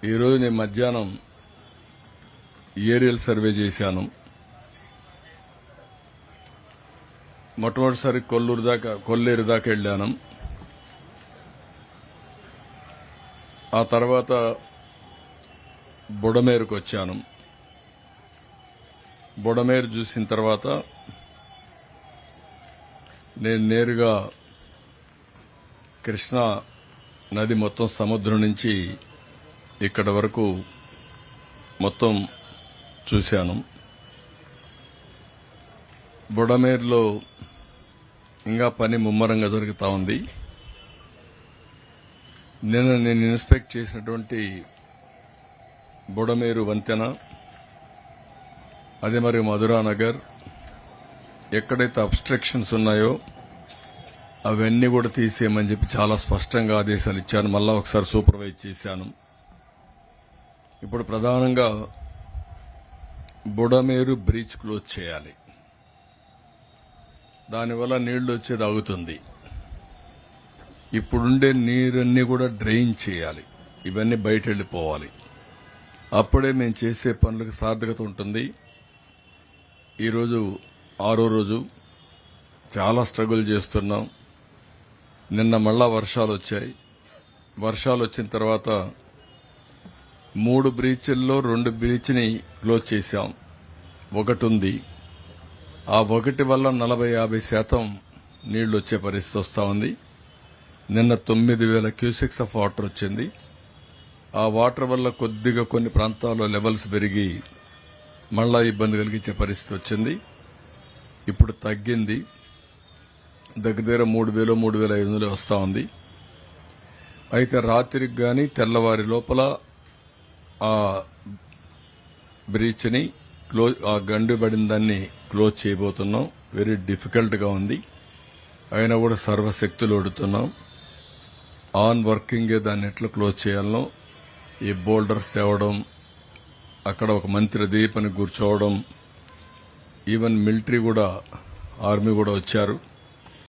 ఈరోజు నేను మధ్యాహ్నం ఏరియల్ సర్వే చేశాను. మొట్టమొదటిసారి కొల్లేరు దాకా వెళ్ళాను. ఆ తర్వాత బుడమేరుకు వచ్చాను. బుడమేరు చూసిన తర్వాత నేను నేరుగా కృష్ణా నది మొత్తం సముద్రం నుంచి ఇక్కడ వరకు మొత్తం చూశాను. బుడమేరులో ఇంకా పని ముమ్మరంగా జరుగుతూ ఉంది. నేను ఇన్స్పెక్ట్ చేసినటువంటి బుడమేరు వంతెన, అదే మరి మధురానగర్ ఎక్కడైతే అబ్స్ట్రక్షన్స్ ఉన్నాయో అవన్నీ కూడా తీసేయమని చెప్పి చాలా స్పష్టంగా ఆదేశాలు ఇచ్చాను. మళ్ళా ఒకసారి సూపర్వైజ్ చేశాను. ఇప్పుడు ప్రధానంగా బుడమేరు బ్రీచ్ క్లోజ్ చేయాలి. దానివల్ల నీళ్లు వచ్చేది ఆగుతుంది. ఇప్పుడుండే నీరన్నీ కూడా డ్రైన్ చేయాలి. ఇవన్నీ బయట వెళ్లిపోవాలి. అప్పుడే మేము చేసే పనులకు సార్థకత ఉంటుంది. ఈరోజు 6వ రోజు చాలా స్ట్రగుల్ చేస్తున్నాం. నిన్న మళ్ళా వర్షాలు వచ్చాయి. వర్షాలు వచ్చిన తర్వాత 3 బ్రీచ్ల్లో 2 బ్రీచ్ని క్లోజ్ చేశాం. ఒకటి ఉంది. ఆ ఒకటి వల్ల 40-50% నీళ్లు వచ్చే పరిస్థితి వస్తూ ఉంది. నిన్న 9,000 క్యూసెక్స్ ఆఫ్ వాటర్ వచ్చింది. ఆ వాటర్ వల్ల కొద్దిగా కొన్ని ప్రాంతాల్లో లెవెల్స్ పెరిగి మళ్లా ఇబ్బంది కలిగించే పరిస్థితి వచ్చింది. ఇప్పుడు తగ్గింది. దగ్గర 3,000-3,500 వస్తూ ఉంది. అయితే రాత్రికి గాని తెల్లవారి లోపల ఆ బ్రీచ్ని ఆ గండు పడిన దాన్ని క్లోజ్ చేయబోతున్నాం. వెరీ డిఫికల్ట్ గా ఉంది. అయినా కూడా సర్వశక్తులు ఒడుతున్నాం. ఆన్ వర్కింగే దాన్ని ఎట్లా క్లోజ్ చేయాలనో ఈ బోల్డర్స్ తేవడం, అక్కడ ఒక మంత్రి దీపని కూర్చోవడం, ఈవెన్ మిలిటరీ కూడా, ఆర్మీ కూడా వచ్చారు.